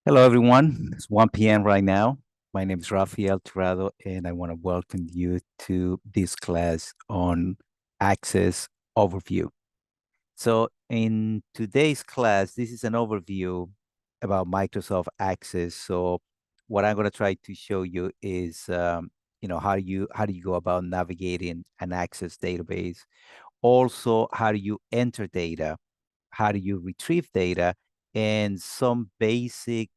Hello, everyone. It's 1 p.m. right now. My name is Rafael Tirado, and I want to welcome you to this class on Access Overview. So, in today's class, this is an overview about Microsoft Access. So, what I'm going to try to show you is, how do you go about navigating an Access database? Also, how do you enter data? How do you retrieve data, and some basic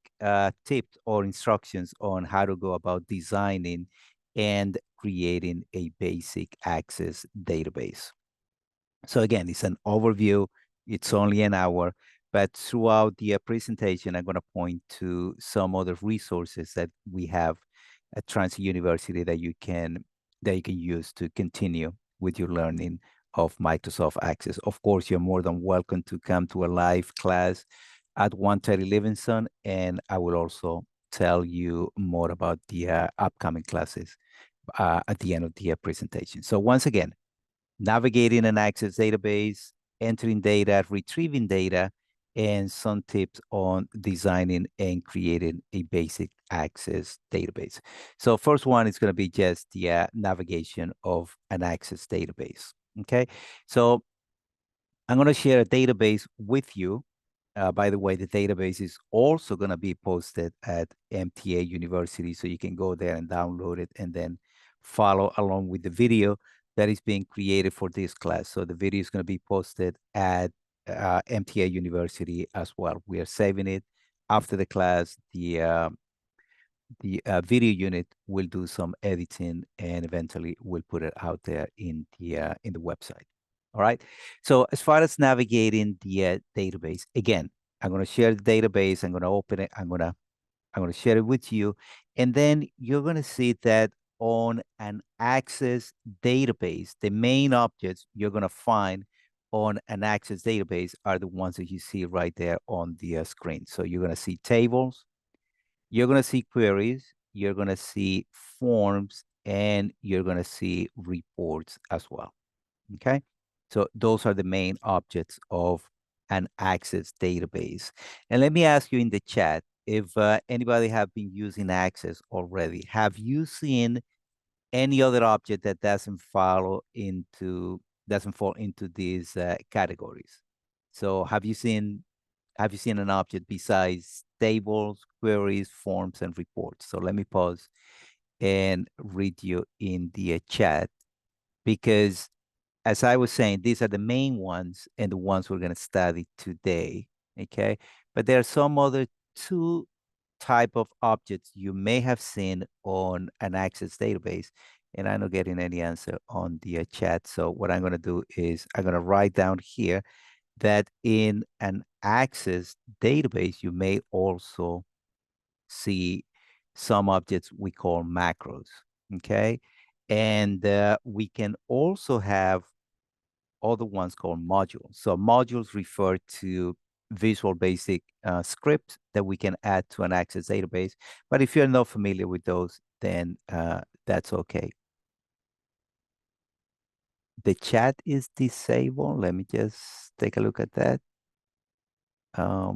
tips or instructions on how to go about designing and creating a basic access database. So again, it's an overview. It's only an hour, but throughout the presentation, I'm going to point to some other resources that we have at Transit University that you can use to continue with your learning of Microsoft Access. Of course, you're more than welcome to come to a live class at 130 Livingston, and I will also tell you more about the upcoming classes at the end of the presentation. So once again, navigating an Access database, entering data, retrieving data, and some tips on designing and creating a basic Access database. So first one is going to be just the navigation of an Access database. Okay, so I'm going to share a database with you. By the way, the database is also going to be posted at MTA University, so you can go there and download it and then follow along with the video that is being created for this class. So the video is going to be posted at MTA University as well. We are saving it after the class. The video unit will do some editing and eventually we'll put it out there in the website. All right. So as far as navigating the database, again, I'm going to share the database. I'm going to open it. I'm going to share it with you, and then you're going to see that on an Access database, the main objects you're going to find on an Access database are the ones that you see right there on the screen. So you're going to see tables, you're going to see queries, you're going to see forms, and you're going to see reports as well. Okay. So those are the main objects of an Access database. And let me ask you in the chat, if anybody have been using Access already, have you seen any other object that doesn't fall into these categories? So have you seen an object besides tables, queries, forms, and reports? So let me pause and read you in the chat, because as I was saying, these are the main ones and the ones we're going to study today. Okay. But there are some other two type of objects you may have seen on an Access database. And I'm not getting any answer on the chat. So what I'm going to do is I'm going to write down here that in an Access database, you may also see some objects we call macros. Okay. And we can also have other ones called modules. So modules refer to Visual Basic scripts that we can add to an Access database. But if you're not familiar with those, then that's okay. The chat is disabled. Let me just take a look at that. Let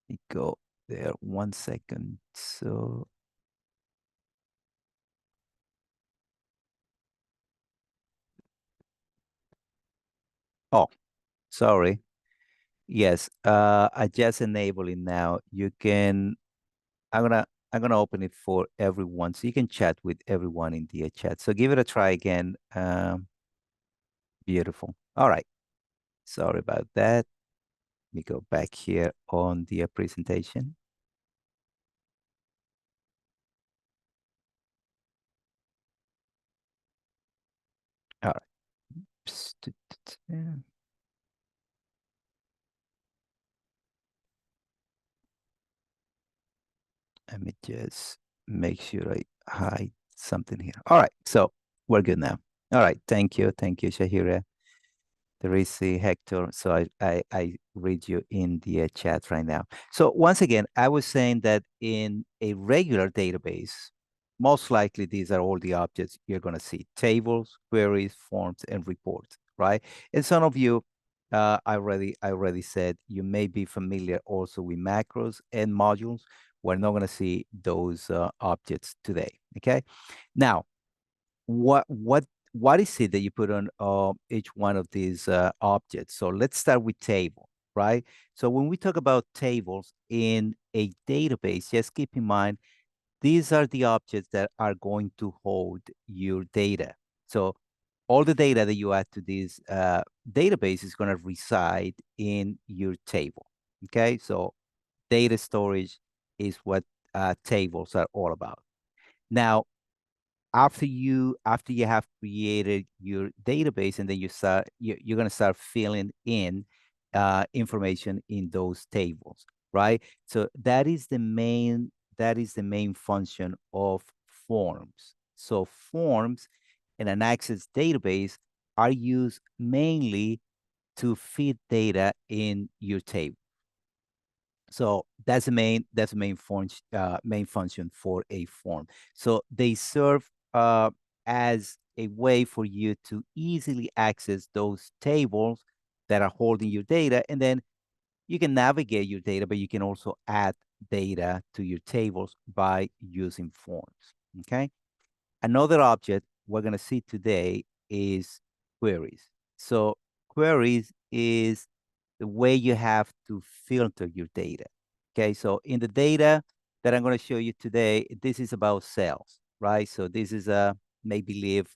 me go there 1 second. So, oh, sorry. Yes, I just enable it now. You can, I'm gonna open it for everyone, so you can chat with everyone in the chat. So give it a try again. Beautiful. All right. Sorry about that. Let me go back here on the presentation. All right. Let me just make sure I hide something here. All right. So we're good now. All right. Thank you. Thank you, Shahira. There is a Hector. So I read you in the chat right now. So once again, I was saying that in a regular database, most likely these are all the objects you're going to see: tables, queries, forms, and reports, right? And some of you I already said you may be familiar also with macros and modules. We're not going to see those objects today. Okay. Now, what what what is it that you put on each one of these objects? So let's start with table, right? So when we talk about tables in a database, just keep in mind these are the objects that are going to hold your data. So all the data that you add to this database is going to reside in your table. Okay, so data storage is what tables are all about. Now, after you have created your database, and then you're going to start filling in information in those tables, right? So that is the main function of forms. So forms in an Access database are used mainly to feed data in your table. So that's the main function for a form. So they serve as a way for you to easily access those tables that are holding your data, and then you can navigate your data, but you can also add data to your tables by using forms. Okay. Another object we're going to see today is queries. So queries is the way you have to filter your data. Okay, so in the data that I'm going to show you today, this is about sales, right? So this is a make believe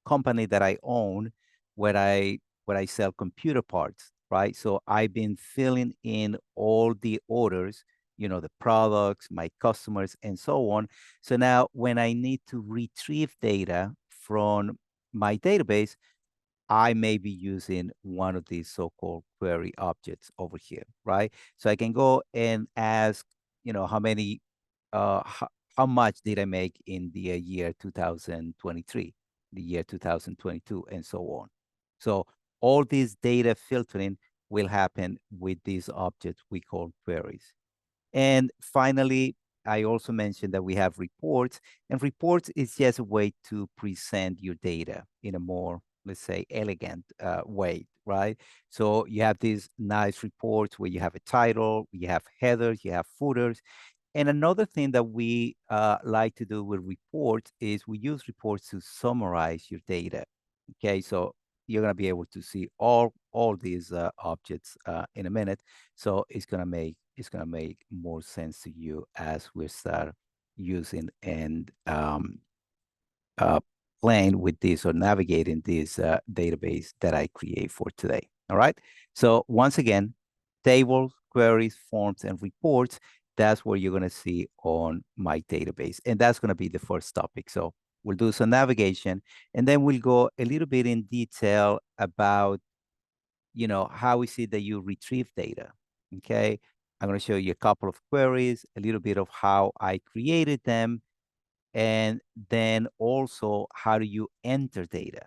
company that I own where I sell computer parts, right? So I've been filling in all the orders, the products, my customers, and so on. So now when I need to retrieve data from my database, I may be using one of these so-called query objects over here, right? So I can go and ask, how many, how much did I make in the year 2023, the year 2022, and so on. So all this data filtering will happen with these objects we call queries. And finally, I also mentioned that we have reports, and reports is just a way to present your data in a more, let's say, elegant way, right? So you have these nice reports where you have a title, you have headers, you have footers. And another thing that we like to do with reports is we use reports to summarize your data. Okay, so you're going to be able to see all these objects in a minute. So it's gonna make more sense to you as we start using and uh, playing with this or navigating this database that I create for today. All right. So once again, tables, queries, forms, and reports. That's what you're going to see on my database. And that's going to be the first topic. So we'll do some navigation, and then we'll go a little bit in detail about, how is it that you retrieve data. Okay. I'm going to show you a couple of queries, a little bit of how I created them, and then also, how do you enter data?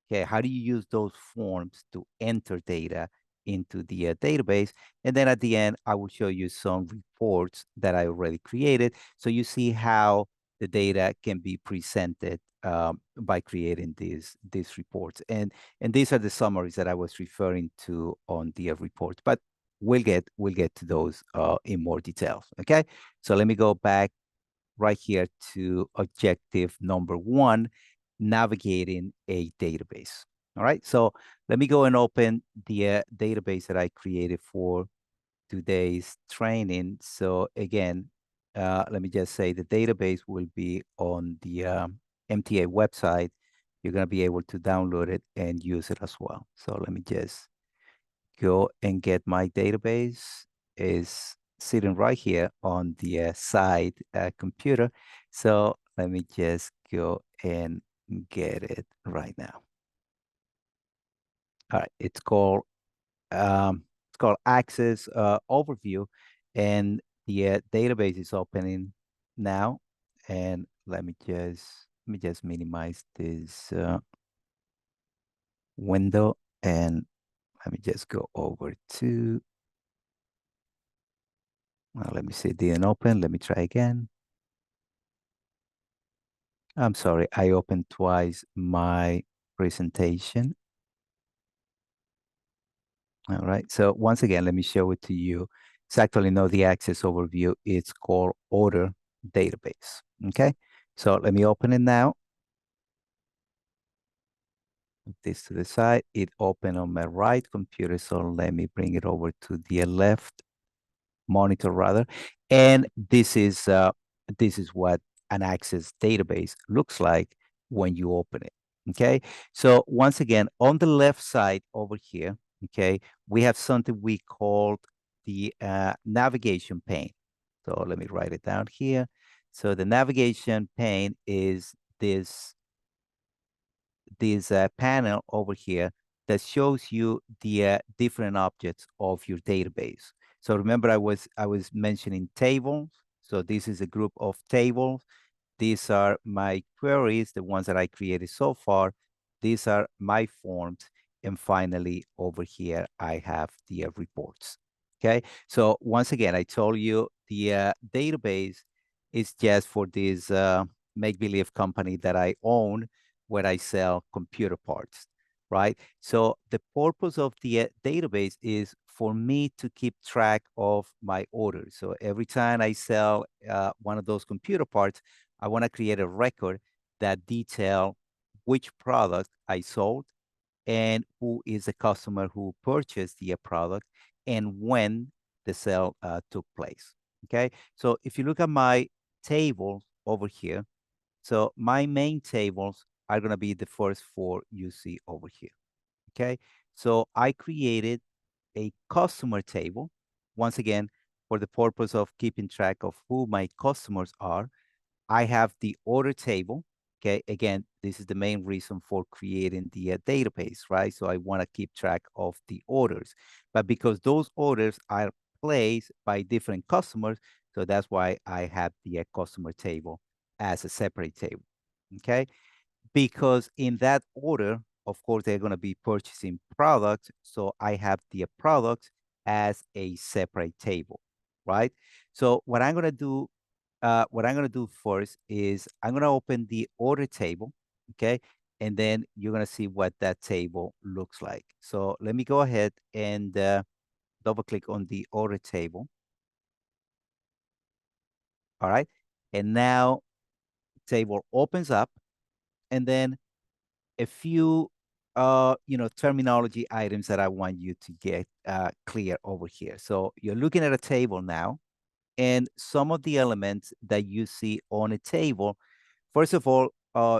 Okay, how do you use those forms to enter data into the database? And then at the end, I will show you some reports that I already created. So you see how the data can be presented by creating these reports. And these are the summaries that I was referring to on the report. But we'll get to those in more details. Okay, so let me go back right here to objective number one, navigating a database. All right, so let me go and open the database that I created for today's training. So again, let me just say the database will be on the MTA website. You're going to be able to download it and use it as well. So let me just go and get my database. Is sitting right here on the side computer. So let me just go and get it right now. All right, it's called Access Overview, and the database is opening now. And let me just minimize this window, and let me just go over to let me see, it didn't open. Let me try again. I'm sorry, I opened twice my presentation. All right. So once again, let me show it to you. It's actually not the Access overview. It's called order database. Okay. So let me open it now. Put this to the side. It opened on my right computer. So let me bring it over to the left monitor rather. And this is what an Access database looks like when you open it. Okay. So once again, on the left side over here, okay, we have something we called the navigation pane. So let me write it down here. So the navigation pane is this panel over here that shows you the different objects of your database. So remember, I was mentioning tables. So this is a group of tables. These are my queries, the ones that I created so far. These are my forms. And finally, over here, I have the reports. Okay. So once again, I told you the database is just for this make-believe company that I own where I sell computer parts, right? So the purpose of the database is for me to keep track of my orders. So every time I sell one of those computer parts, I want to create a record that detail which product I sold and who is the customer who purchased the product and when the sale took place. Okay, so if you look at my table over here, so my main tables are going to be the first four you see over here. Okay, so I created a customer table once again for the purpose of keeping track of who my customers are. I have the order table. Okay, again, this is the main reason for creating the database, right? So I want to keep track of the orders, but because those orders are placed by different customers, so that's why I have the customer table as a separate table. Okay, because in that order, of course, they're going to be purchasing products. So I have the product as a separate table, right? So what I'm going to do first is I'm going to open the order table, okay? And then you're going to see what that table looks like. So let me go ahead and double click on the order table. All right. And now table opens up and then a few terminology items that I want you to get clear over here. So you're looking at a table now, and some of the elements that you see on a table, first of all,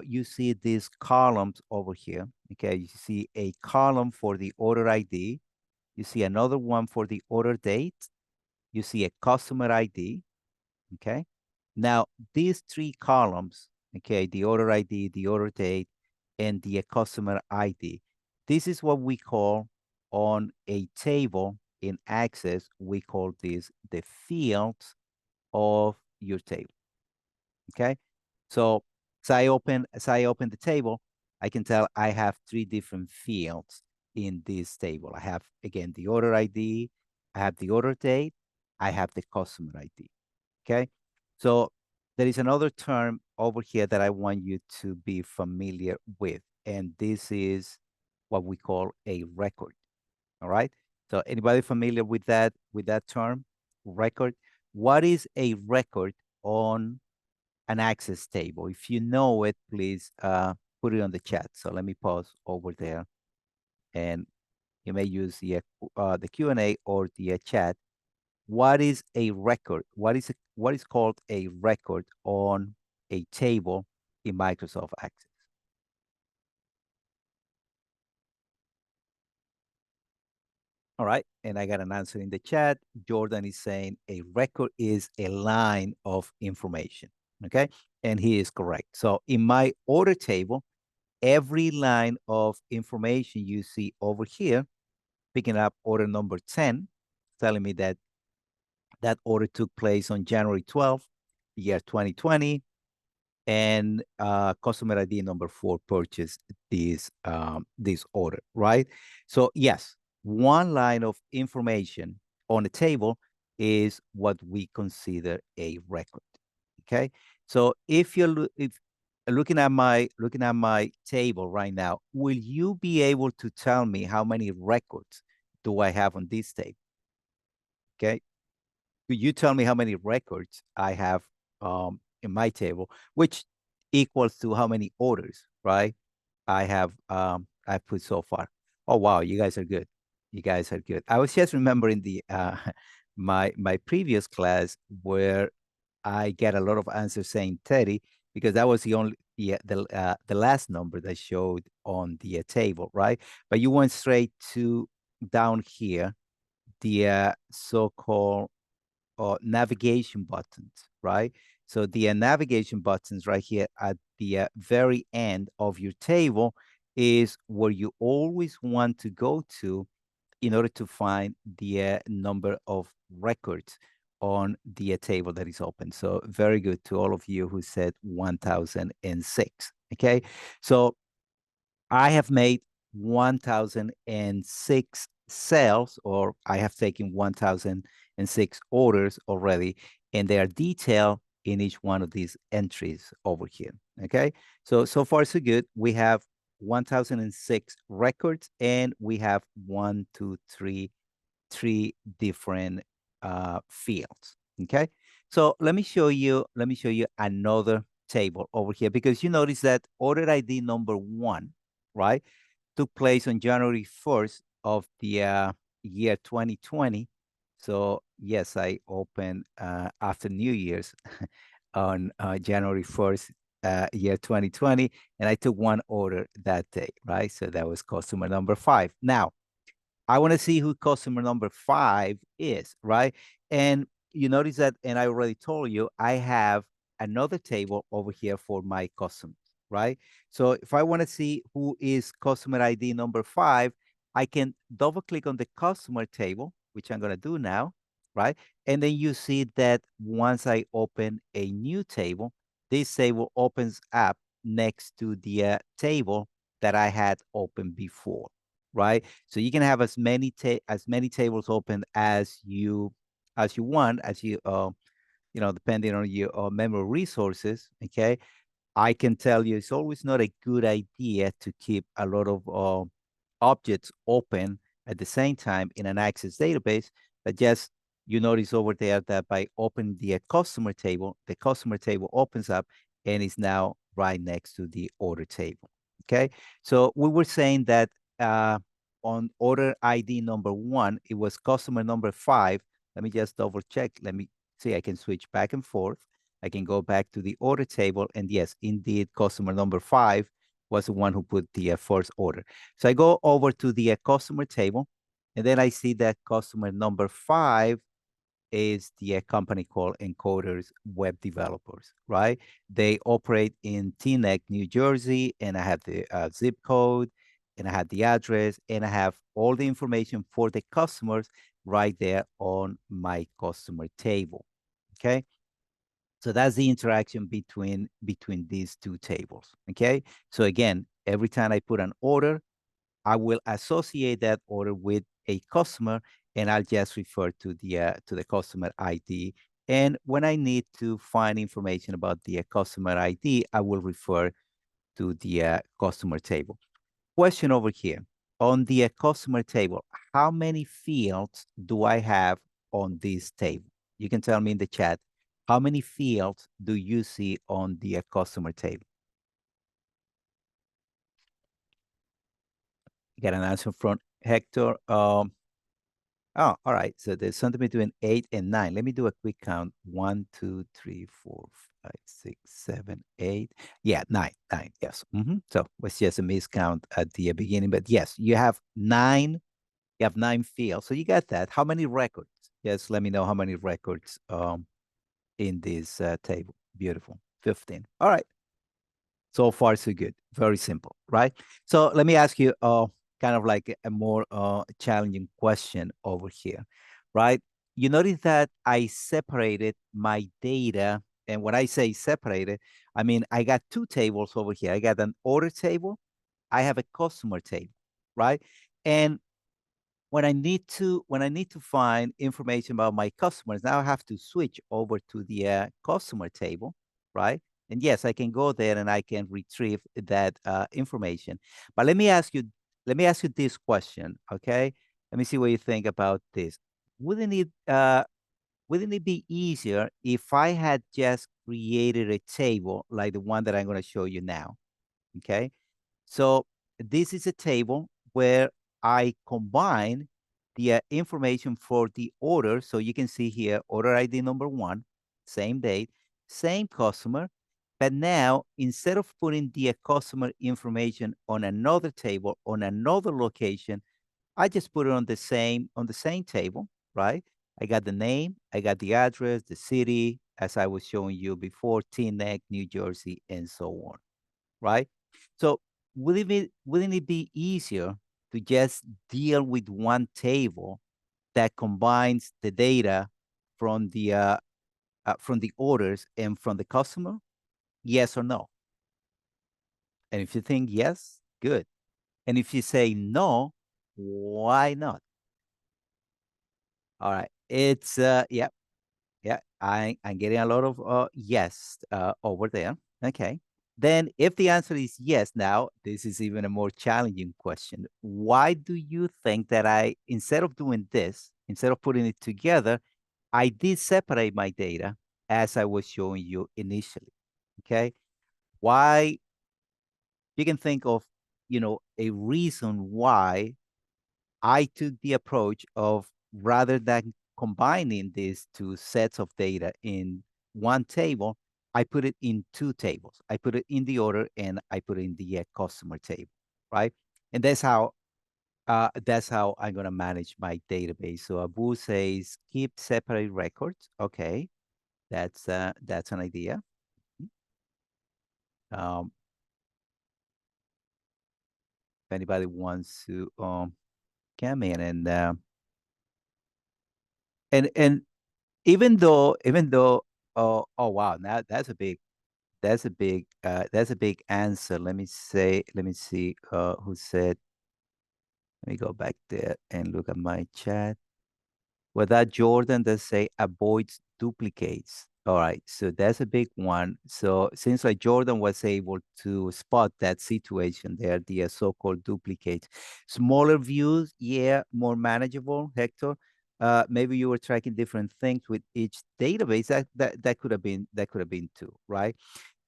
you see these columns over here. Okay, you see a column for the order ID, you see another one for the order date, you see a customer ID. Okay, now these three columns, okay, the order ID, the order date, and the customer ID. This is what we call on a table in Access, we call this the fields of your table. Okay. So as I open the table, I can tell I have three different fields in this table. I have again the order ID, I have the order date, I have the customer ID. Okay. So there is another term over here that I want you to be familiar with, and this is what we call a record. All right. So anybody familiar with that term, record? What is a record on an Access table? If you know it, please put it on the chat. So let me pause over there, and you may use the Q&A or the chat. What is a record? What is called a record on a table in Microsoft Access? All right, and I got an answer in the chat. Jordan is saying a record is a line of information. Okay, and he is correct. So in my order table, every line of information you see over here, picking up order number 10, telling me that that order took place on January 12th, year 2020, and customer ID number 4 purchased this order, right? So yes, one line of information on a table is what we consider a record. Okay, so if if looking at my table right now, will you be able to tell me how many records do I have on this table? Okay. Could you tell me how many records I have in my table, which equals to how many orders, right? I put so far. Oh wow, you guys are good. You guys are good. I was just remembering the my previous class where I get a lot of answers saying 30 because that was the only the last number that showed on the table, right? But you went straight to down here, the so-called navigation buttons, right? So the navigation buttons right here at the very end of your table is where you always want to go to in order to find the number of records on the table that is open. So very good to all of you who said 1006. Okay, so I have made 1006 sales, or I have taken 1006 orders already, and they are detailed in each one of these entries over here. Okay, so far so good. We have 1006 records, and we have three different fields. Okay, so let me show you another table over here, because you notice that order ID number 1, right, took place on January 1st of the year 2020. So yes, I opened after New Year's on January 1st, year 2020, and I took one order that day, right? So that was customer number 5. Now, I want to see who customer number 5 is, right? And you notice that, and I already told you, I have another table over here for my customers, right? So if I want to see who is customer ID number 5, I can double click on the customer table, which I'm going to do now, right? And then you see that once I open a new table, this table opens up next to the table that I had open before, right? So you can have as many tables open as you want, as you you know, depending on your memory resources. Okay, I can tell you it's always not a good idea to keep a lot of objects open at the same time in an Access database. But just you notice over there that by opening the the customer table opens up and is now right next to the order table. Okay, so we were saying that on order ID number 1, it was customer number 5. Let me just double check. Let me see. I can switch back and forth. I can go back to the order table, and yes, indeed, customer number 5 was the one who put the first order. So I go over to the customer table, and then I see that customer number 5 is the company called Encoders Web Developers, right? They operate in Teaneck, New Jersey, and I have the zip code, and I have the address, and I have all the information for the customers right there on my customer table. Okay, so that's the interaction between these two tables. Okay, so again, every time I put an order, I will associate that order with a customer, and I'll just refer to the customer ID. And when I need to find information about the customer ID, I will refer to the customer table. Question over here. On the customer table, how many fields do I have on this table? You can tell me in the chat, how many fields do you see on the customer table? Get an answer from Hector. Oh, all right. So there's something between 8 and 9. Let me do a quick count. 1, 2, 3, 4, 5, 6, 7, 8. Yeah, 9. 9. Yes. So it was just a miscount at the beginning. But yes, you have 9. You have 9 fields. So you got that. How many records? Yes, let me know how many records in this table. Beautiful. 15. All right. So far, so good. Very simple, right? So let me ask you kind of like a more challenging question over here, right? You notice that I separated my data. And when I say separated, I mean, I got two tables over here. I got an order table. I have a customer table, right? And when I need to find information about my customers, now I have to switch over to the customer table, right? And yes, I can go there and I can retrieve that information. But let me ask you this question, okay? Let me see what you think about this. Wouldn't it be easier if I had just created a table like the one that I'm going to show you now? Okay. So this is a table where I combine the information for the order. So you can see here, order ID number 1, same date, same customer. But now, instead of putting the customer information on another table, on another location, I just put it on the same table, right? I got the name, I got the address, the city, as I was showing you before, Teaneck, New Jersey, and so on, right? So wouldn't it be easier to just deal with one table that combines the data from the orders and from the customer? Yes or no? And if you think yes, good. And if you say no, why not? All right. It's yeah, yeah. I'm getting a lot of yes over there. Okay. Then if the answer is yes, now this is even a more challenging question. Why do you think that instead of doing this, instead of putting it together, I did separate my data as I was showing you initially? Okay. Why you can think of, a reason why I took the approach of rather than combining these two sets of data in one table, I put it in two tables. I put it in the order and I put it in the customer table, right? And that's how I'm gonna manage my database. So Abu says keep separate records. Okay, that's an idea. Um, if anybody wants to come in and even though oh wow, now that's a big answer. Let me see who said. Let me go back there and look at my chat. Well, that Jordan does say avoids duplicates. All right, so that's a big one. So since like Jordan was able to spot that situation there, the so-called duplicates, smaller views, yeah, more manageable. Hector, maybe you were tracking different things with each database. That could have been too, right?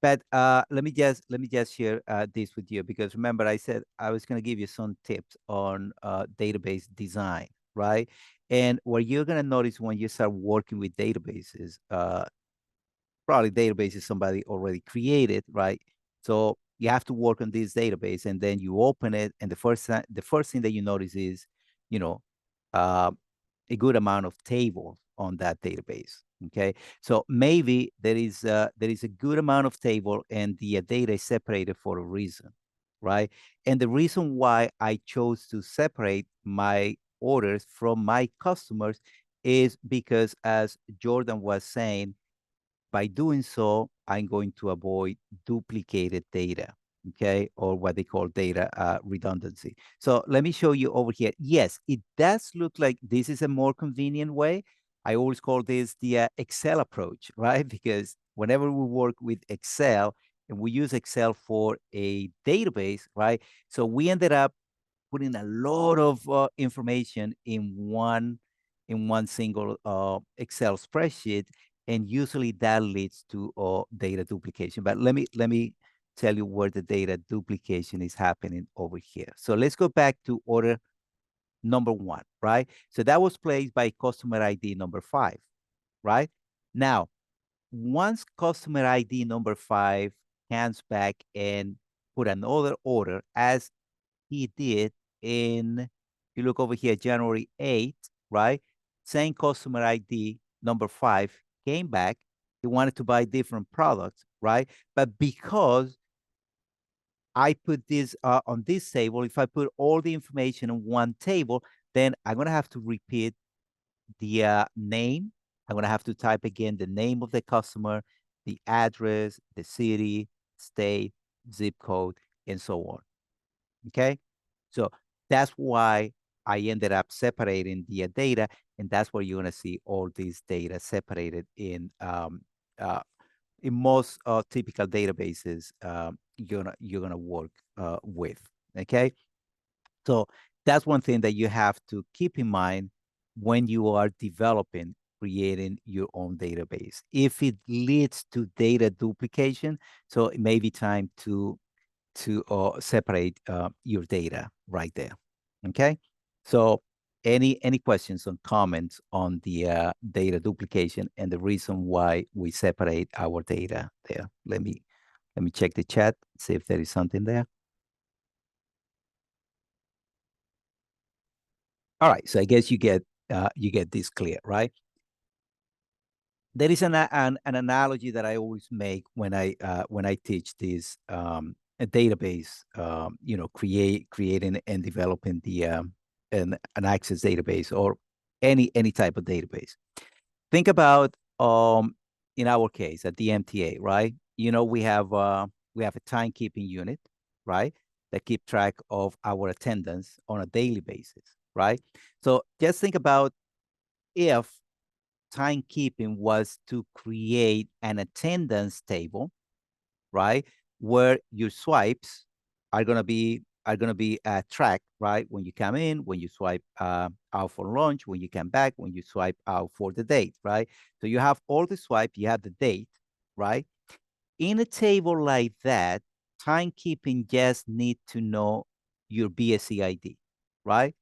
But let me just share this with you because remember I said I was going to give you some tips on database design, right? And what you're going to notice when you start working with databases, probably databases somebody already created, right? So you have to work on this database, and then you open it, and the first thing that you notice is, you know, uh, a good amount of tables on that database. Okay, so maybe there is a good amount of table, and the data is separated for a reason, right? And the reason why I chose to separate my orders from my customers is because, as Jordan was saying, by doing so, I'm going to avoid duplicated data, okay, or what they call data redundancy. So let me show you over here. Yes, it does look like this is a more convenient way. I always call this the Excel approach, right? Because whenever we work with Excel and we use Excel for a database, right? So we ended up putting a lot of information in one single Excel spreadsheet, and usually that leads to data duplication. But let me tell you where the data duplication is happening over here. So let's go back to order number 1, right? So that was placed by customer ID number 5, right? Now, once customer ID number 5 comes back and put another order as he did in, you look over here, January 8th, right? Same customer ID number 5 came back. He wanted to buy different products, right? But because I put this on this table, if I put all the information in one table, then I'm going to have to repeat the name. I'm going to have to type again the name of the customer, the address, the city, state, zip code, and so on. Okay. So that's why I ended up separating the data, and that's where you're gonna see all these data separated in most typical databases you're gonna work with. Okay, so that's one thing that you have to keep in mind when you are developing, creating your own database. If it leads to data duplication, so it may be time to separate your data right there. Okay, so any questions or comments on the data duplication and the reason why we separate our data there? Let me check the chat, see if there is something there. All right, so I guess you get this clear, right? There is an analogy that I always make when I teach this a database, creating and developing the an Access database or any type of database. Think about in our case at the MTA, right? We have a timekeeping unit, right? That keep track of our attendance on a daily basis, right? So just think about if timekeeping was to create an attendance table, right? Where your swipes are gonna be tracked, right? When you come in, when you swipe out for lunch, when you come back, when you swipe out for the date, right? So you have all the swipe, you have the date, right? In a table like that, timekeeping just need to know your BSC ID, right?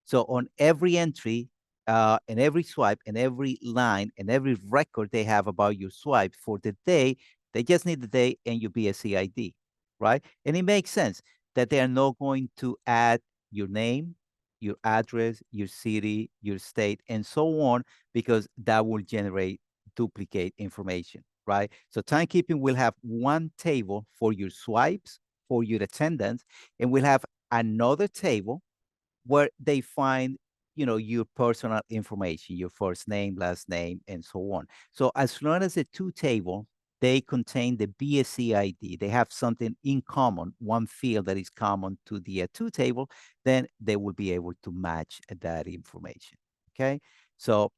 So on every entry, and every swipe, and every line, and every record they have about your swipe for the day, they just need the day and your BSC ID, right? And it makes sense that they are not going to add your name, your address, your city, your state, and so on, because that will generate duplicate information, right? So timekeeping will have one table for your swipes, for your attendance, and we'll have another table where they find your personal information, your first name, last name, and so on. So as long as the two table, they contain the BSC ID, they have something in common, one field that is common to the two table, then they will be able to match that information. Okay, so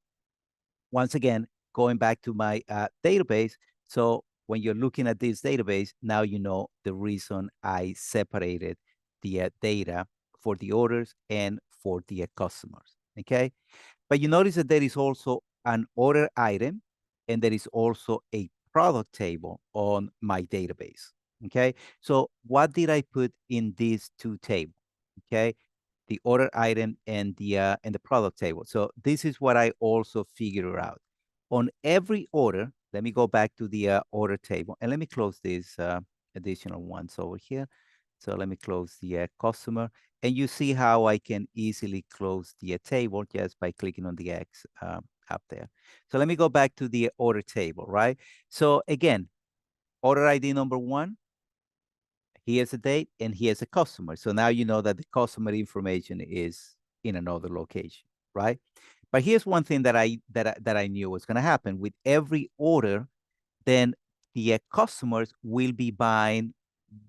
once again, going back to my database, so when you're looking at this database, now you know the reason I separated the data for the orders and for the customers, okay? But you notice that there is also an order item and there is also a product table on my database, okay? So what did I put in these two tables, okay? The order item and the product table. So this is what I also figure out. On every order, let me go back to the order table and let me close these additional ones over here. So let me close the customer, and you see how I can easily close the table just by clicking on the X up there. So let me go back to the order table, right? So again, order ID number one, here's a date, and here's a customer. So now you know that the customer information is in another location, right? But here's one thing that I knew was going to happen with every order. Then the customers will be buying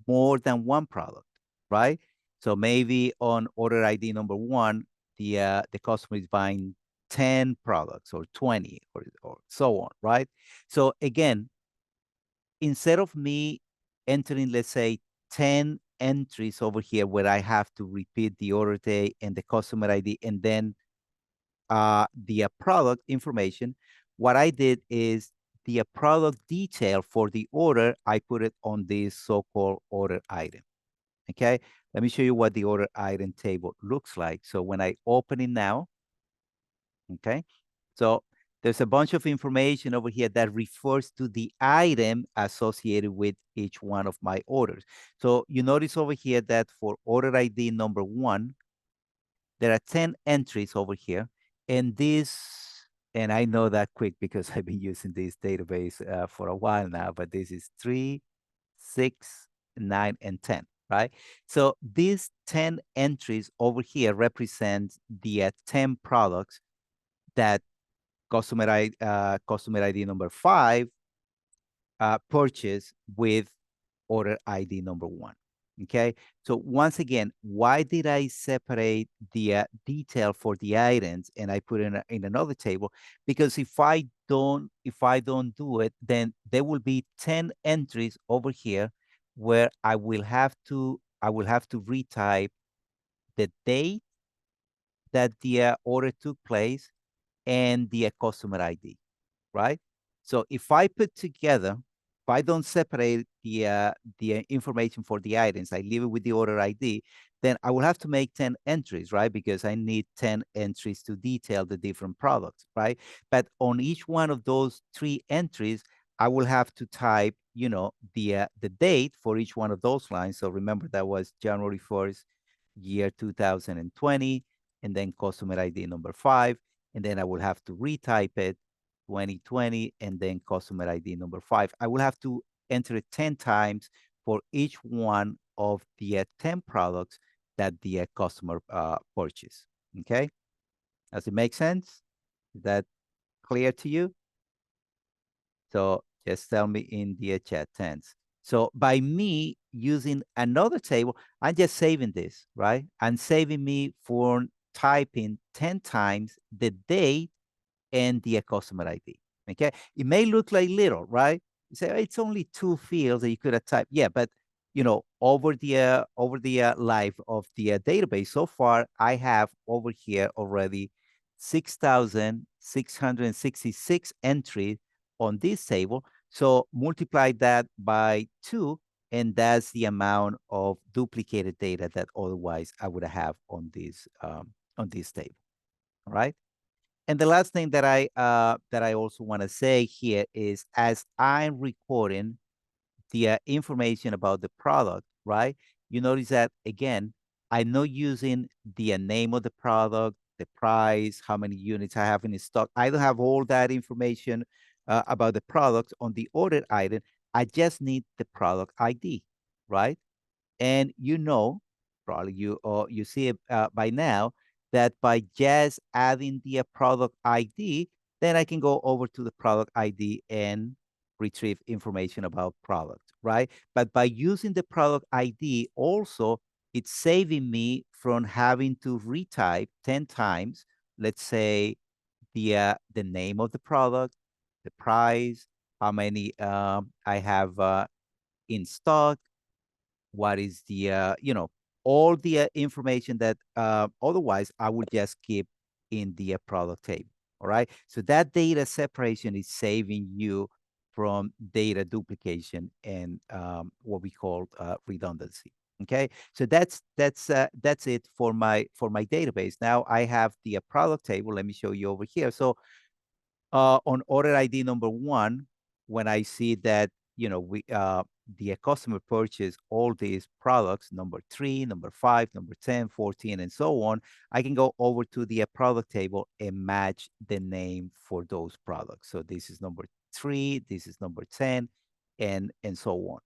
more than one product, right? So maybe on order ID number one, the customer is buying 10 products or 20 or so on, right? So again, instead of me entering, let's say, 10 entries over here where I have to repeat the order day and the customer ID and then the product information, what I did is the product detail for the order, I put it on this so-called order item. Okay, let me show you what the order item table looks like. So when I open it now, okay, so there's a bunch of information over here that refers to the item associated with each one of my orders. So you notice over here that for order ID number one, there are 10 entries over here. And and I know that quick because I've been using this database for a while now, but this is 3, 6, 9, and 10, right? So these 10 entries over here represent the 10 products that customer ID number 5 purchase with order ID number one. Okay. So once again, why did I separate the detail for the items and I put in another table? Because if I don't do it, then there will be 10 entries over here where I will have to retype the date that the order took place and the customer ID, right? So if I put together, if I don't separate the information for the items, I leave it with the order ID, then I will have to make 10 entries, right? Because I need 10 entries to detail the different products, right? But on each one of those 3 entries, I will have to type, the date for each one of those lines. So remember that was January 1st, year 2020, and then customer ID number 5, and then I will have to retype it 2020, and then customer ID number 5. I will have to enter it 10 times for each one of the 10 products that the customer purchased. Okay, does it make sense? Is that clear to you? So just tell me in the chat, tens. So by me using another table, I'm just saving this, right? I'm saving me for typing 10 times the date and the customer ID. Okay, it may look like little, right? You say, "Oh, it's only 2 fields that you could have typed." Yeah, but over the life of the database so far, I have over here already 6,666 entries on this table. So multiply that by 2, and that's the amount of duplicated data that otherwise I would have on this table. All right. And the last thing that I also want to say here is, as I'm recording the information about the product, right? You notice that again, I'm not using the name of the product, the price, how many units I have in stock. I don't have all that information about the product on the ordered item. I just need the product ID, right? And probably you see it by now, that by just adding the product ID, then I can go over to the product ID and retrieve information about product, right? But by using the product ID also, it's saving me from having to retype 10 times, let's say, the name of the product, the price, how many I have in stock, what is all the information that otherwise I would just keep in the product table. All right. So that data separation is saving you from data duplication and what we call redundancy. Okay. So that's it for my database. Now I have the product table. Let me show you over here. So on order ID number 1, when I see that, we the customer purchased all these products, number 3, number 5, number 10, 14, and so on, I can go over to the product table and match the name for those products. So this is number 3, this is number 10, and so on,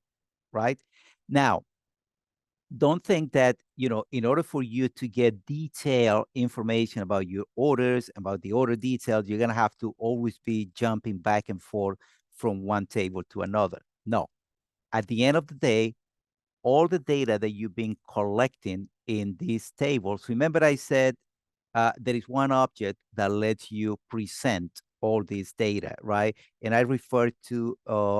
right? Now, don't think that, in order for you to get detailed information about your orders, about the order details, you're going to have to always be jumping back and forth from one table to another. No. At the end of the day, all the data that you've been collecting in these tables, remember I said there is one object that lets you present all this data, right? And I refer to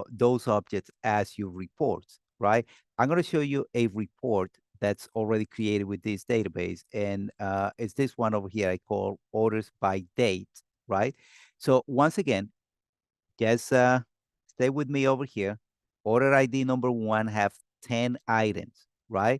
those objects as your reports, right? I'm going to show you a report that's already created with this database. And it's this one over here I call orders by date, right? So once again, just stay with me over here. Order ID number 1 have 10 items, right?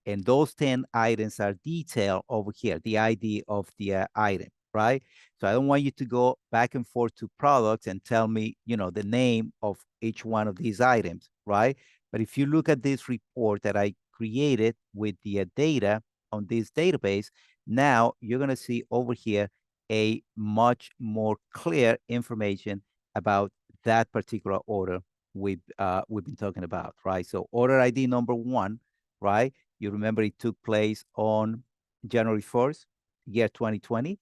And those 10 items are detailed over here, the ID of the item, right? So I don't want you to go back and forth to products and tell me, the name of each one of these items, right? But if you look at this report that I created with the data on this database, now you're going to see over here a much more clear information about that particular order we've been talking about, right? So order ID number 1, right? You remember it took place on January 1st, year 2020.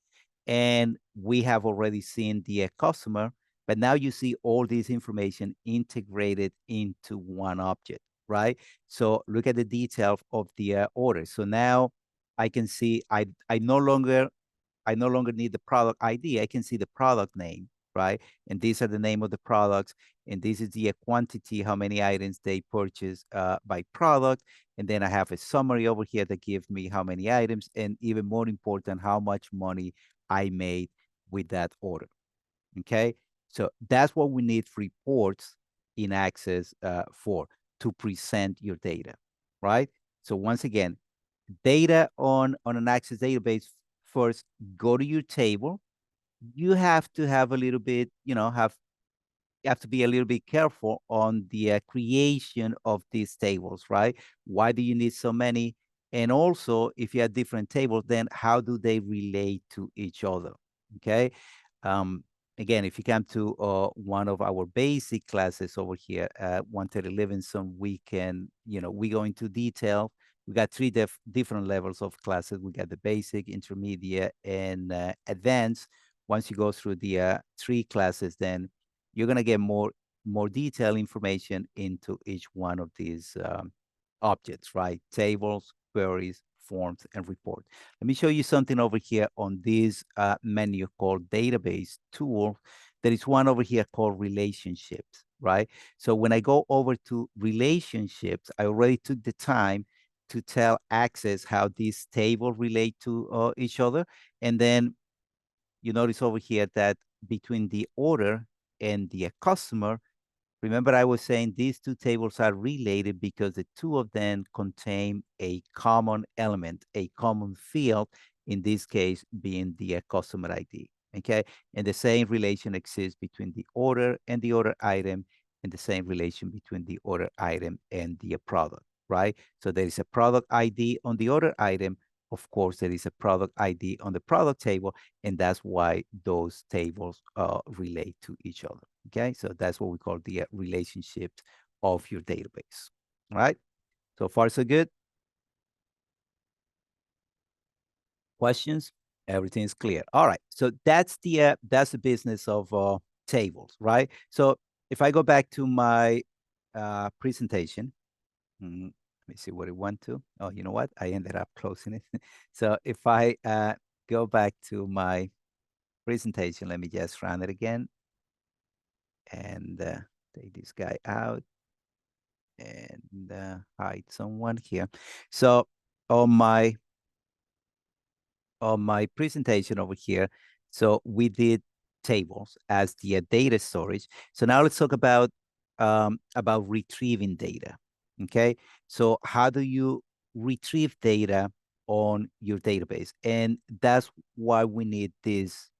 And we have already seen the customer, but now you see all this information integrated into one object, right? So look at the detail of the order. So now I can see I no longer need the product ID. I can see the product name, right? And these are the name of the products. And this is the quantity, how many items they purchase by product. And then I have a summary over here that gives me how many items, and even more important, how much money I made with that order. Okay, so that's what we need reports in Access for, to present your data, right? So once again, data on an Access database, first go to your table. You have to have a little bit, you have to be a little bit careful on the creation of these tables, right? Why do you need so many? And also, if you have different tables, then how do they relate to each other? Okay. Um, Again, if you come to one of our basic classes over here at 130 Livingston, we can, we go into detail. We got three different levels of classes. We got the basic, intermediate, and advanced. Once you go through the three classes, then you're going to get more detailed information into each one of these objects, right? Tables, queries, forms, and report. Let me show you something over here on this menu called database tool. There is one over here called relationships, right? So when I go over to relationships, I already took the time to tell Access how these tables relate to each other. And then you notice over here that between the order and the customer, remember I was saying these two tables are related because the two of them contain a common element, a common field, in this case being the customer ID, okay? And the same relation exists between the order and the order item, and the same relation between the order item and the product, right? So there is a product ID on the order item. Of course, there is a product ID on the product table, and that's why those tables relate to each other. Okay, so that's what we call the relationship of your database. All right, so far so good. Questions? Everything's clear. All right, so that's the business of tables, right? So if I go back to my presentation, let me see what it went to. Oh, you know what? I ended up closing it. So if I go back to my presentation, let me just run it again and take this guy out and hide someone here. So on my presentation over here, so we did tables as the data storage. So now let's talk about retrieving data. Okay, so how do you retrieve data on your database? And that's why we need this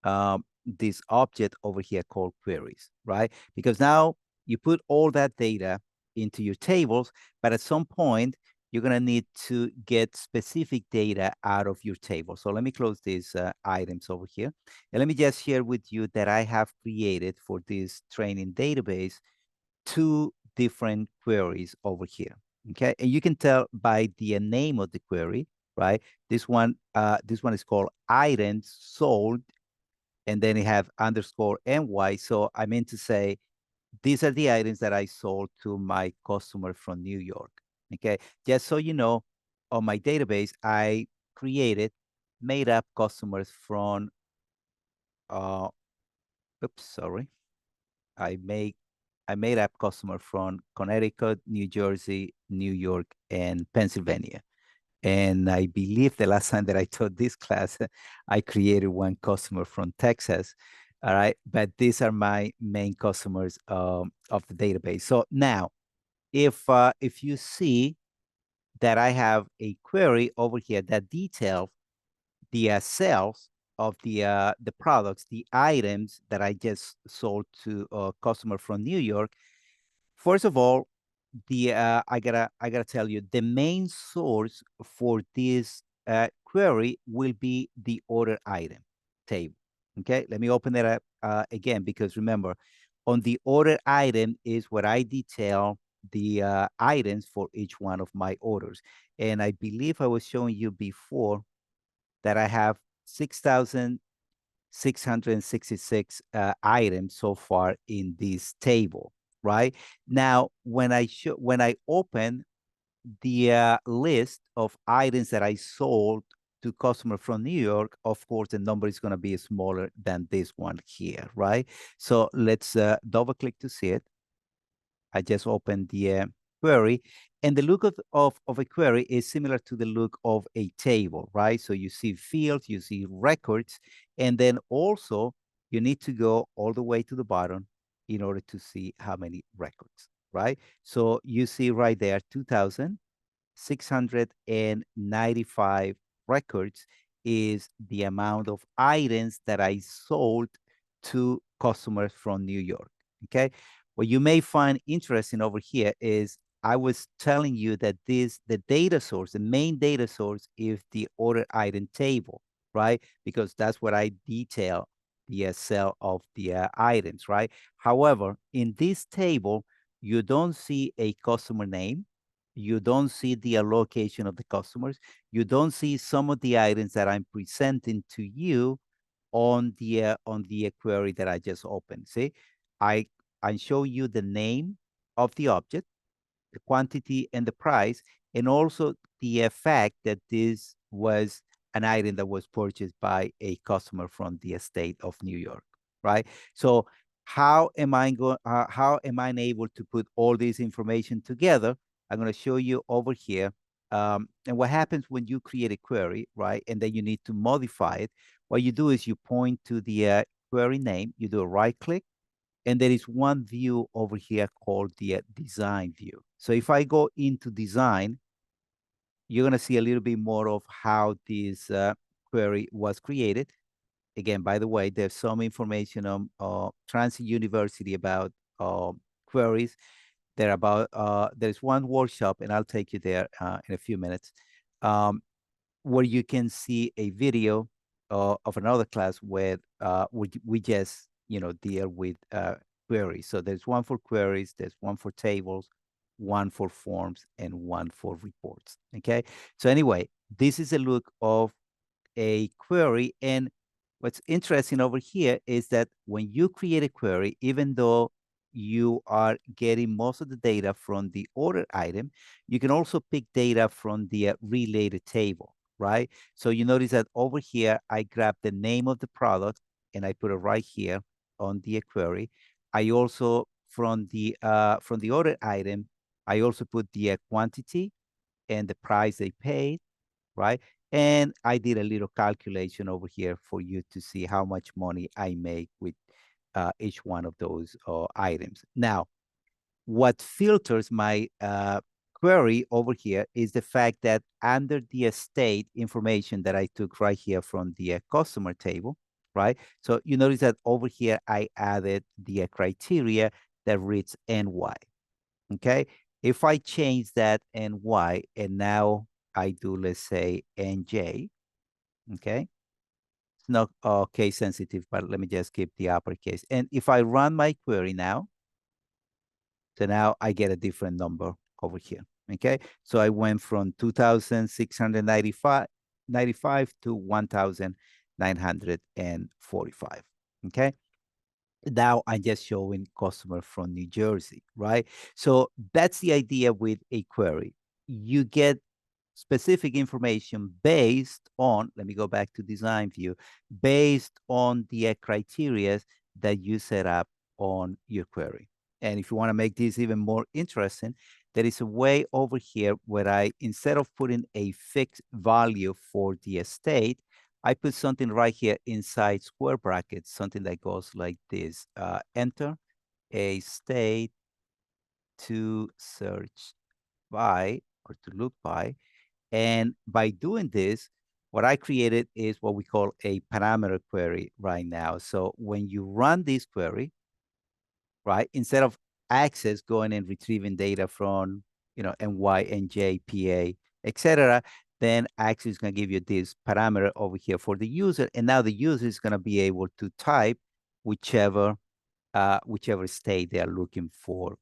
object over here called queries, right? Because now you put all that data into your tables, but at some point you're going to need to get specific data out of your table. So let me close these items over here. And let me just share with you that I have created for this training database two different queries over here. Okay, and you can tell by the name of the query, right? This one is called items sold, and then it have underscore NY. So I meant to say, these are the items that I sold to my customer from New York. Okay, just so you know, on my database, I created made up customers from, oops, sorry. I make I made up customer from Connecticut, New Jersey, New York, and Pennsylvania. And I believe the last time that I taught this class, I created one customer from Texas. All right. But these are my main customers of the database. So now, if you see that I have a query over here that details the sales of the products, the items that I just sold to a customer from New York, first of all, the I gotta tell you, the main source for this query will be the order item table. Okay, let me open that up again, because remember, on the order item is where I detail the items for each one of my orders. And I believe I was showing you before that I have 6,666 items so far in this table, right? Now, when I open the list of items that I sold to customer from New York, of course, the number is going to be smaller than this one here, right? So let's double click to see it. I just opened the query. And the look of a query is similar to the look of a table, right? So you see fields, you see records, and then also you need to go all the way to the bottom in order to see how many records, right? So you see right there, 2,695 records is the amount of items that I sold to customers from New York, okay? What you may find interesting over here is I was telling you that the data source, the main data source is the order item table, right? Because that's what I detail the sale of the items, right? However, in this table, you don't see a customer name. You don't see the allocation of the customers. You don't see some of the items that I'm presenting to you on the query that I just opened. See, I I show you the name of the object, the quantity and the price, and also the fact that this was an item that was purchased by a customer from the state of New York, right? So how am I going? How am I able to put all this information together? I'm going to show you over here. And what happens when you create a query, right? And then you need to modify it. What you do is you point to the query name, you do a right click, and there is one view over here called the design view. So if I go into design, you're going to see a little bit more of how this query was created. Again, by the way, there's some information on Transit University about queries. There's one workshop, and I'll take you there in a few minutes, um, where you can see a video of another class where we just deal with queries. So there's one for queries, there's one for tables, one for forms, and one for reports. Okay. So anyway, this is a look of a query. And what's interesting over here is that when you create a query, even though you are getting most of the data from the order item, you can also pick data from the related table, right? So you notice that over here, I grab the name of the product and I put it right here on the query. I also, from the order item, I also put the quantity and the price they paid, right? And I did a little calculation over here for you to see how much money I make with each one of those items. Now, what filters my query over here is the fact that under the state information that I took right here from the customer table, right? So you notice that over here, I added the criteria that reads NY, okay? If I change that NY and now I do, let's say, NJ, okay? It's not case sensitive, but let me just keep the uppercase. And if I run my query now, so now I get a different number over here, okay? So I went from 2,695 to 1,945, okay? Now I'm just showing customer from New Jersey, right? So that's the idea with a query. You get specific information based on, let me go back to design view, based on the criteria that you set up on your query. And if you want to make this even more interesting, there is a way over here where I, instead of putting a fixed value for the state, I put something right here inside square brackets, something that goes like this. Enter a state to search by or to look by. And by doing this, what I created is what we call a parameter query right now. So when you run this query, right, instead of Access going and retrieving data from, NY, NJ, PA, etc., then Access is going to give you this parameter over here for the user. And now the user is going to be able to type whichever state they are looking for.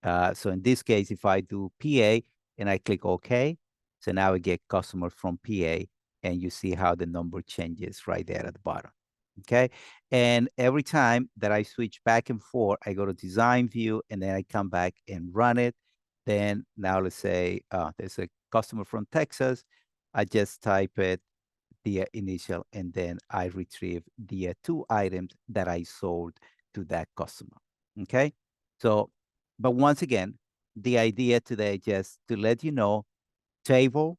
So in this case, if I do PA and I click OK, so now I get customers from PA, and you see how the number changes right there at the bottom. Okay. And every time that I switch back and forth, I go to design view and then I come back and run it. Then now let's say there's a customer from Texas. I just type it, the initial, and then I retrieve the two items that I sold to that customer. Okay. So, but once again, the idea today, just to let you know, table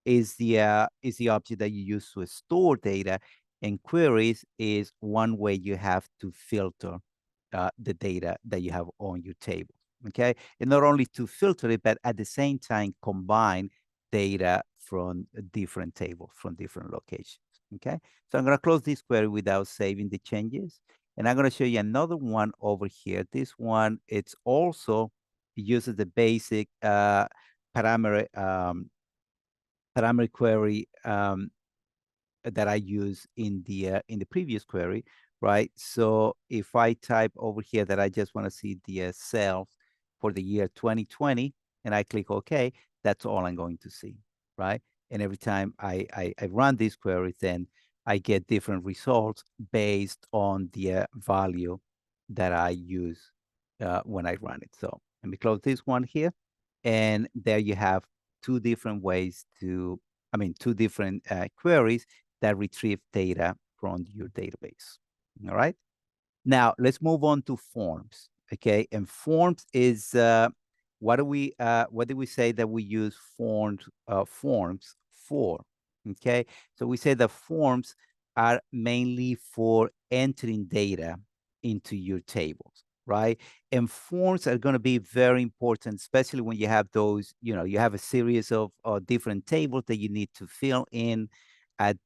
is the object that you use to store data, and queries is one way you have to filter the data that you have on your table. Okay, and not only to filter it, but at the same time combine data from different tables from different locations. Okay, so I'm going to close this query without saving the changes, and I'm going to show you another one over here. This one, it's also uses the basic parameter parameter query that I use in the previous query, right? So if I type over here that I just want to see the sales for the year 2020, and I click OK, that's all I'm going to see, right? And every time I run this query, then I get different results based on the value that I use when I run it. So let me close this one here. And there you have two different ways to, two different queries that retrieve data from your database. All right. Now let's move on to forms. Okay, and forms is what do we say that we use forms for? Okay, so we say the forms are mainly for entering data into your tables, right? And forms are going to be very important, especially when you have those, you have a series of different tables that you need to fill in at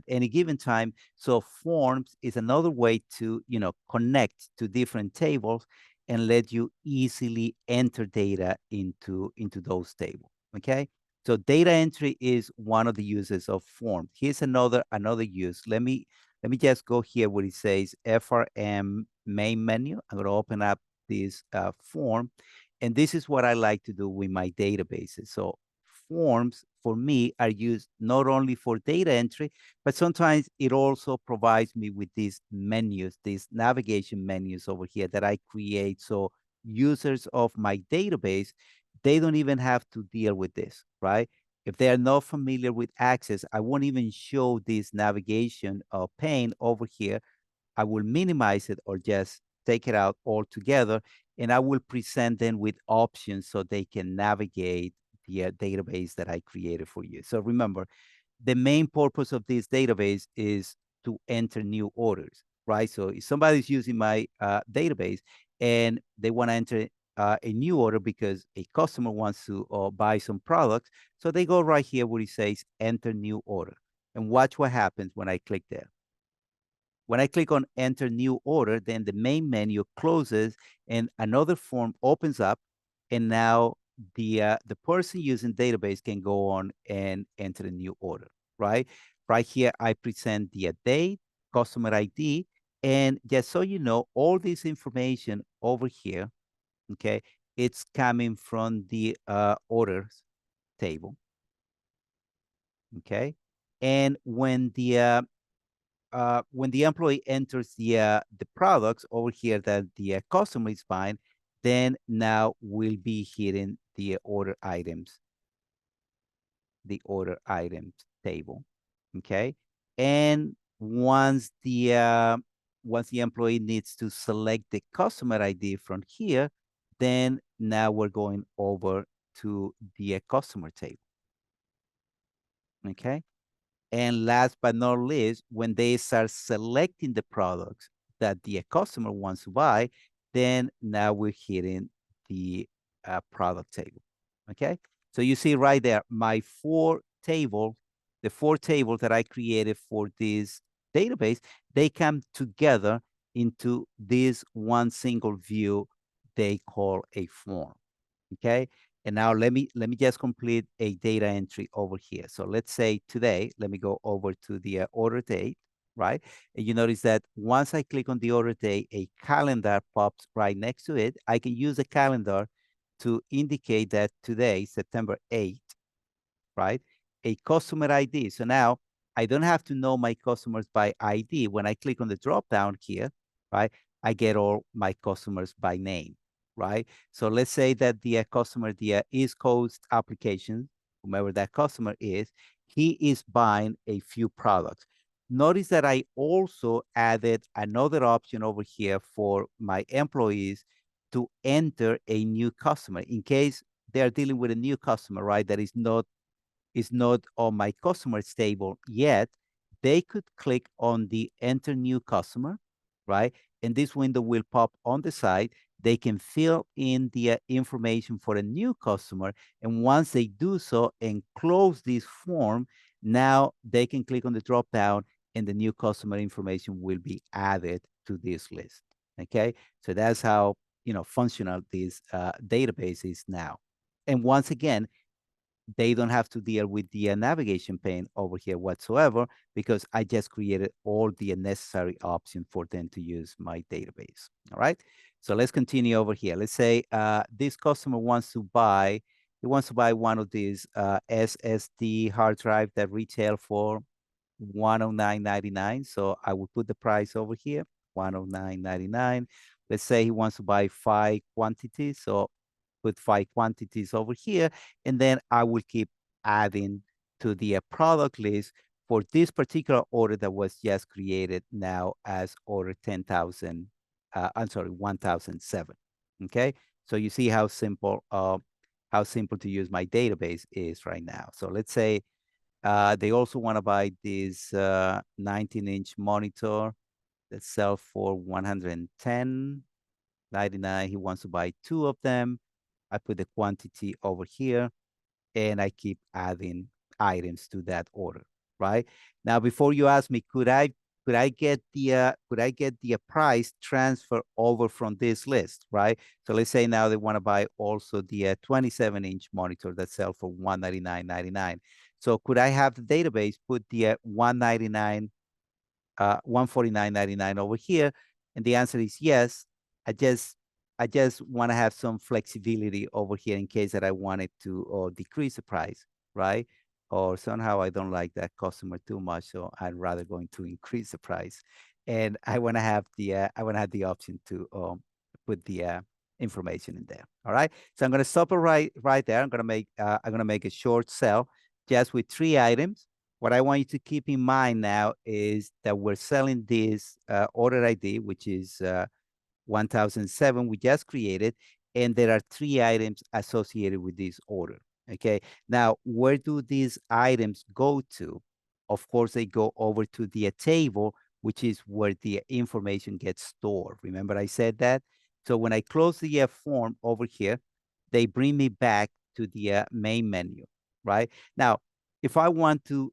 any given time. So forms is another way to connect to different tables and let you easily enter data into those tables. Okay, so data entry is one of the uses of forms. Here's another use. Let me just go here where it says FRM main menu. I'm going to open up this form, and this is what I like to do with my databases. So forms for me are used not only for data entry, but sometimes it also provides me with these menus, these navigation menus over here that I create. So users of my database, they don't even have to deal with this, right? If they are not familiar with Access, I won't even show this navigation pane over here. I will minimize it or just take it out altogether, and I will present them with options so they can navigate the database that I created for you. So remember, the main purpose of this database is to enter new orders, right? So if somebody's using my database and they want to enter a new order because a customer wants to buy some products, so they go right here where it says enter new order, and watch what happens when I click there. When I click on enter new order, then the main menu closes and another form opens up, and now the person using database can go on and enter a new order, right? Right here, I present the date, customer ID, and just so you know, all this information over here, okay, it's coming from the orders table, okay? And when the employee enters the products over here that the customer is buying, then now we'll be hitting the order items table. Okay, and once the employee needs to select the customer ID from here, then now we're going over to the customer table. Okay. And last but not least, when they start selecting the products that the customer wants to buy, then now we're hitting the product table. Okay. So you see right there, the four tables that I created for this database, they come together into this one single view they call a form. Okay. And now let me just complete a data entry over here. So let's say today, let me go over to the order date, right? And you notice that once I click on the order date, a calendar pops right next to it. I can use the calendar to indicate that today, September 8th, right? A customer ID. So now I don't have to know my customers by ID. When I click on the drop down here, right, I get all my customers by name, right? So let's say that the customer, the East Coast application, whomever that customer is, he is buying a few products. Notice that I also added another option over here for my employees to enter a new customer in case they're dealing with a new customer, right? That is not on my customers table yet. They could click on the enter new customer, right? And this window will pop on the side. They can fill in the information for a new customer. And once they do so and close this form, now they can click on the drop down and the new customer information will be added to this list. Okay. So that's how, functional this database is now. And once again, they don't have to deal with the navigation pane over here whatsoever because I just created all the necessary options for them to use my database. All right. So let's continue over here. Let's say this customer wants to buy, he wants to buy one of these SSD hard drive that retail for $109.99. So I will put the price over here, $109.99. Let's say he wants to buy 5 quantities. So put 5 quantities over here, and then I will keep adding to the product list for this particular order that was just created now as order 10,000, I'm sorry, 1,007. Okay, so you see how simple to use my database is right now. So let's say they also want to buy this 19-inch monitor that sells for 110.99. He wants to buy 2 of them. I put the quantity over here and I keep adding items to that order, right? Now, before you ask me, could I get the price transfer over from this list, right? So let's say now they want to buy also the 27-inch monitor that sells for $199.99. So could I have the database put the 149.99 over here? And the answer is yes. I just want to have some flexibility over here in case that I wanted to decrease the price, right? Or somehow I don't like that customer too much, so I'd rather going to increase the price. And I want to have the option to put the information in there. All right. So I'm going to stop it right there. I'm going to make a short sell just with 3 items. What I want you to keep in mind now is that we're selling this order ID, which is 1007 we just created, and there are 3 items associated with this order. Okay. Now, where do these items go to? Of course, they go over to the table, which is where the information gets stored. Remember I said that? So when I close the form over here, they bring me back to the main menu, right? Now, if I want to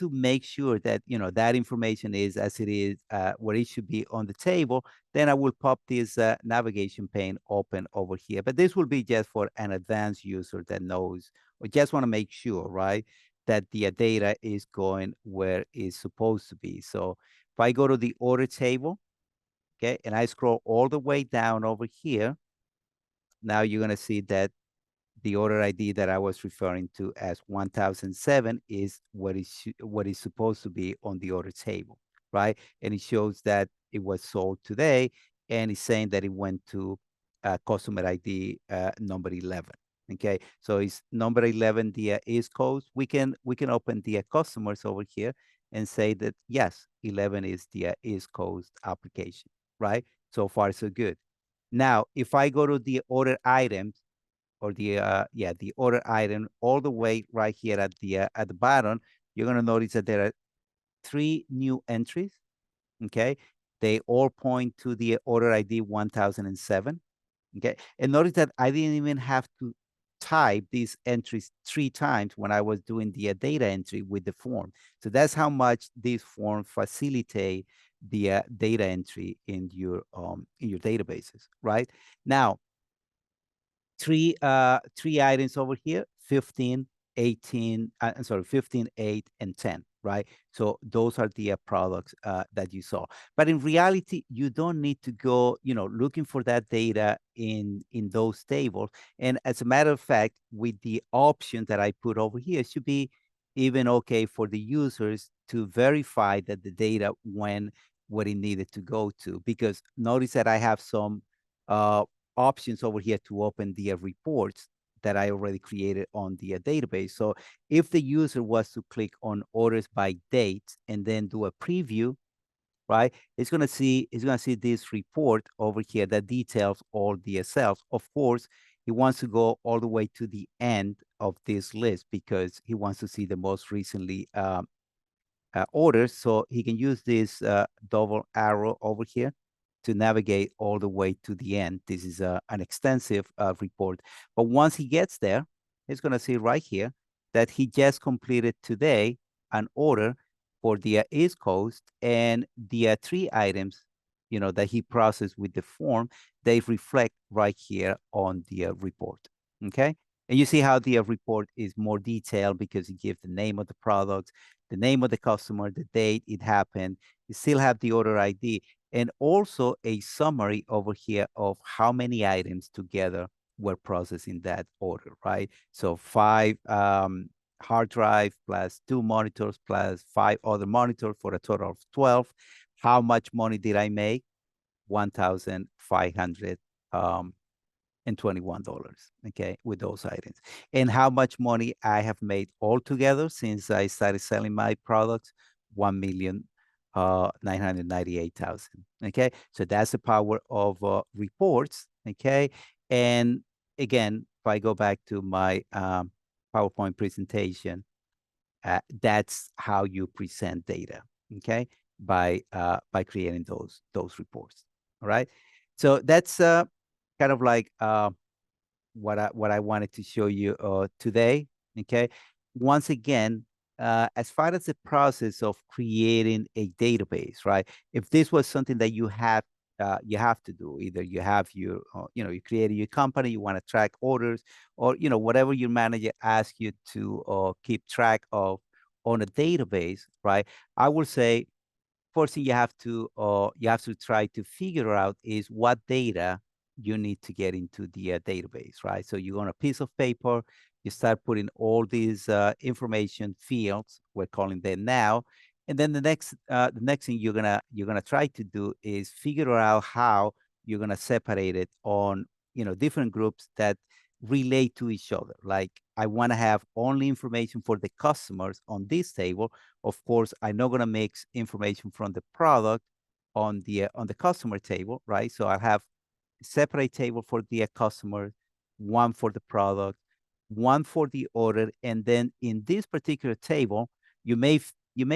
make sure that that information is as it is where it should be on the table, then I will pop this navigation pane open over here. But this will be just for an advanced user that knows or just want to make sure, right, that the data is going where it's supposed to be. So if I go to the order table, okay, and I scroll all the way down over here, now you're going to see that the order ID that I was referring to as 1007 is what is supposed to be on the order table, right? And it shows that it was sold today, and it's saying that it went to customer ID number 11. Okay, so it's number 11 the East Coast. We can open the customers over here and say that yes, 11 is the East Coast application, right? So far so good. Now, if I go to the order items, or the order item all the way right here at the bottom, you're going to notice that there are 3 new entries. Okay, they all point to the order ID 1007. Okay, and notice that I didn't even have to type these entries 3 times when I was doing the data entry with the form. So that's how much this form facilitate the data entry in your databases. Right now, 3 items over here, 15, 18, I'm sorry, 15, 8, and 10, right? So those are the products that you saw. But in reality, you don't need to go, looking for that data in those tables. And as a matter of fact, with the option that I put over here, it should be even okay for the users to verify that the data went where it needed to go to. Because notice that I have some options over here to open the reports that I already created on the database. So if the user was to click on orders by date and then do a preview, right? It's gonna see this report over here that details all the cells. Of course, he wants to go all the way to the end of this list because he wants to see the most recently orders. So he can use this double arrow over here to navigate all the way to the end. This is an extensive report. But once he gets there, he's going to see right here that he just completed today an order for the East Coast, and the 3 items, that he processed with the form, they reflect right here on the report. Okay. And you see how the report is more detailed because it gives the name of the product, the name of the customer, the date it happened. You still have the order ID, and also a summary over here of how many items together were processed in that order, right? So 5 hard drive plus 2 monitors plus 5 other monitors for a total of 12. How much money did I make? $1,500 and $21, okay, with those items. And how much money I have made altogether since I started selling my products? 1,998,000. Okay, so that's the power of reports. Okay, and again, if I go back to my PowerPoint presentation, that's how you present data. Okay, by creating those reports. All right, so that's kind of like what I wanted to show you today. Okay, once again, as far as the process of creating a database, right? If this was something that you have to do, either you have your, you created your company, you want to track orders, or whatever your manager asks you to keep track of on a database, right? I will say first thing you have to try to figure out is what data you need to get into the database, right? So you on a piece of paper, you start putting all these information fields, we're calling them now, and then the next thing you're gonna try to do is figure out how you're gonna separate it on different groups that relate to each other. Like I want to have only information for the customers on this table. Of course, I'm not going to mix information from the product on the customer table, right? So I have a separate table for the customer, one for the product, one for the order, and then in this particular table, you may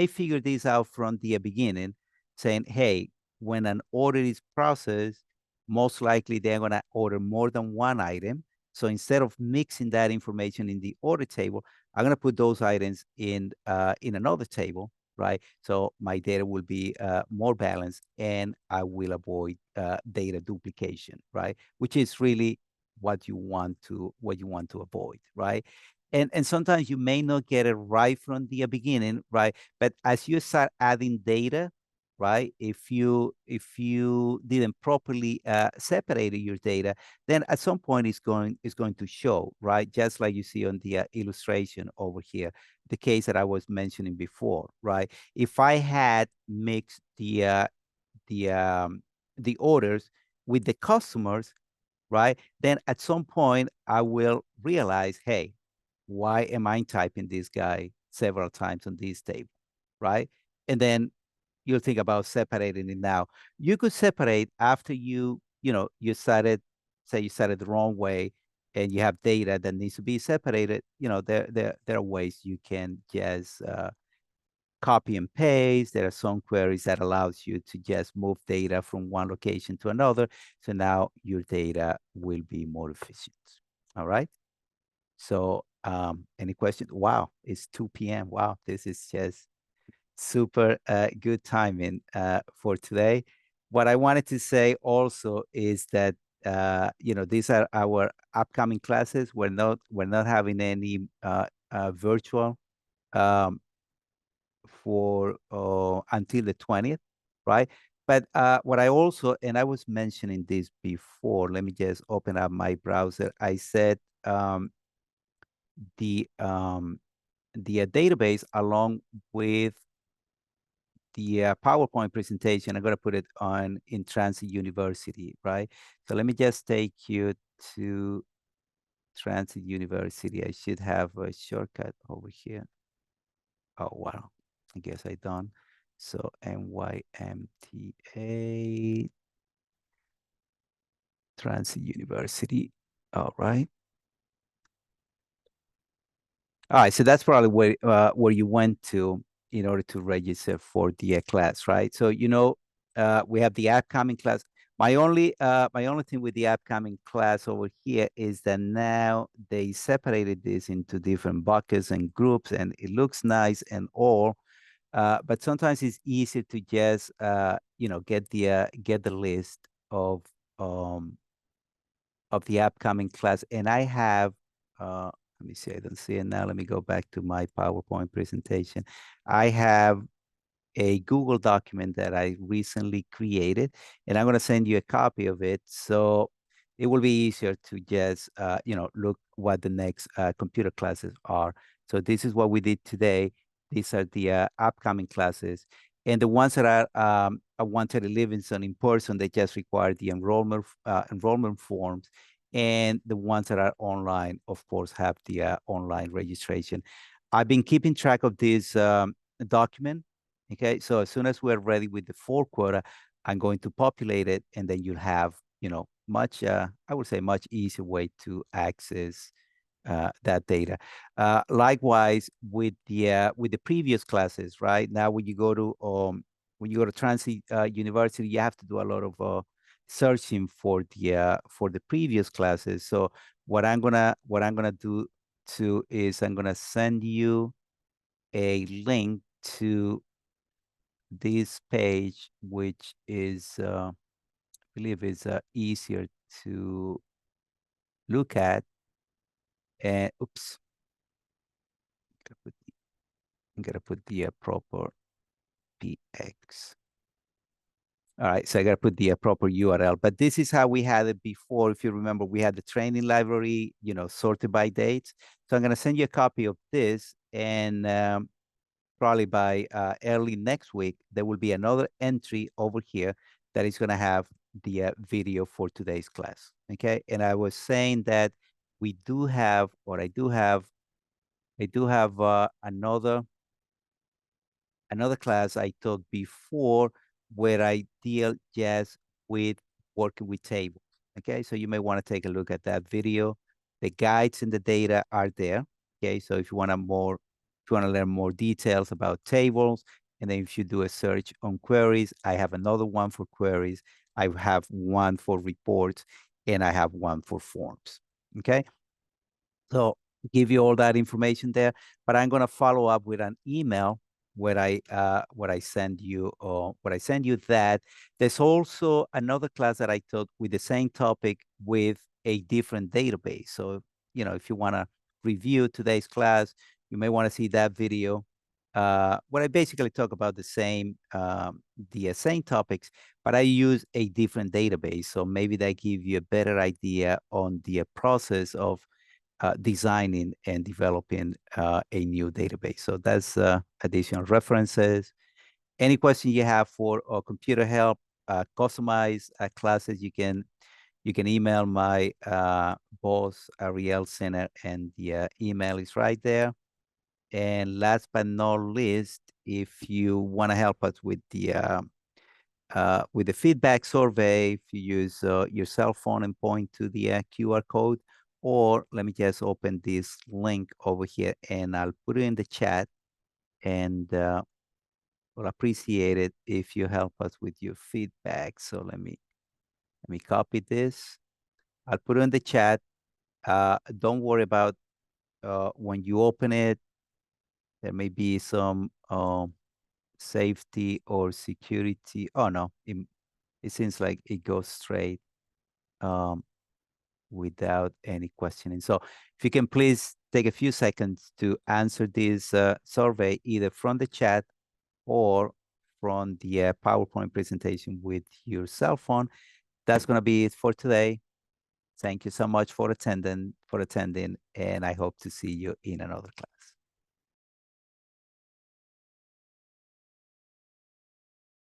figure this out from the beginning, saying, hey, when an order is processed, most likely they're going to order more than one item. So instead of mixing that information in the order table, I'm going to put those items in another table, right? So my data will be more balanced, and I will avoid data duplication, right? Which is really what you want to avoid, right? And sometimes you may not get it right from the beginning, right? But as you start adding data, right? If you didn't properly separate your data, then at some point it's going to show, right? Just like you see on the illustration over here, the case that I was mentioning before, right? If I had mixed the orders with the customers, right? Then at some point I will realize, hey, why am I typing this guy several times on this table, right? And then you'll think about separating it now. You could separate after you started, say you started the wrong way and you have data that needs to be separated. There are ways you can just copy and paste. There are some queries that allows you to just move data from one location to another. So now your data will be more efficient. All right. So any questions? Wow, it's 2 p.m. Wow, this is just super good timing for today. What I wanted to say also is that these are our upcoming classes. We're not having any virtual um, for until the 20th, right? But what I also, and I was mentioning this before, let me just open up my browser. I said the database along with the PowerPoint presentation, I'm going to put it on in Transit University, right? So let me just take you to Transit University. I should have a shortcut over here. Oh, wow. I guess I don't. So NYMTA Transit University. All right. All right, so that's probably where you went to in order to register for the class, right? So we have the upcoming class. My only thing with the upcoming class over here is that now they separated this into different buckets and groups, and it looks nice and all. But sometimes it's easier to just get the list um of the upcoming class, and I have let me see, I don't see it now. Let me go back to my PowerPoint presentation. I have a Google document that I recently created, and I'm going to send you a copy of it. So it will be easier to just, look what the next computer classes are. So this is what we did today. These are the upcoming classes. And the ones that are wanted in Livingston in person, they just require the enrollment forms. And the ones that are online, of course, have the online registration. I've been keeping track of this document. Okay, so as soon as we're ready with the full quota, I'm going to populate it, and then you'll have, much, I would say, much easier way to access that data. Likewise, with the previous classes, right? Now, when you go to Transit University, you have to do a lot of searching for the previous classes. So what I'm gonna do too is I'm gonna send you a link to this page, which is, I believe is easier to look at. And oops, I'm gonna put the proper PX. All right, so I gotta put the proper URL, but this is how we had it before. If you remember, we had the training library, sorted by dates. So I'm gonna send you a copy of this, and probably by early next week, there will be another entry over here that is going to have the video for today's class. Okay. And I was saying that we do have, or I do have another class I took before where I deal just with working with tables. Okay, so you may want to take a look at that video. The guides and the data are there. Okay, so if you want to learn more details about tables, and then if you do a search on queries, I have another one for queries. I have one for reports, and I have one for forms. Okay, so give you all that information there, but I'm going to follow up with an email where I send you that. There's also another class that I taught with the same topic with a different database. So, if you want to review today's class, you may want to see that video. Where I basically talk about the same topics, but I use a different database. So maybe that give you a better idea on the process of designing and developing a new database. So that's additional references. Any question you have for computer help, customized classes, you can email my boss, Ariel Center, and the email is right there. And last but not least, if you want to help us with the feedback survey, if you use your cell phone and point to the QR code, or let me just open this link over here and I'll put it in the chat, and we'll appreciate it if you help us with your feedback. So let me copy this. I'll put it in the chat. Don't worry about when you open it, there may be some safety or security. Oh no, it seems like it goes straight without any questioning. So if you can please take a few seconds to answer this survey, either from the chat or from the PowerPoint presentation with your cell phone. That's going to be it for today. Thank you so much for attending, and I hope to see you in another class.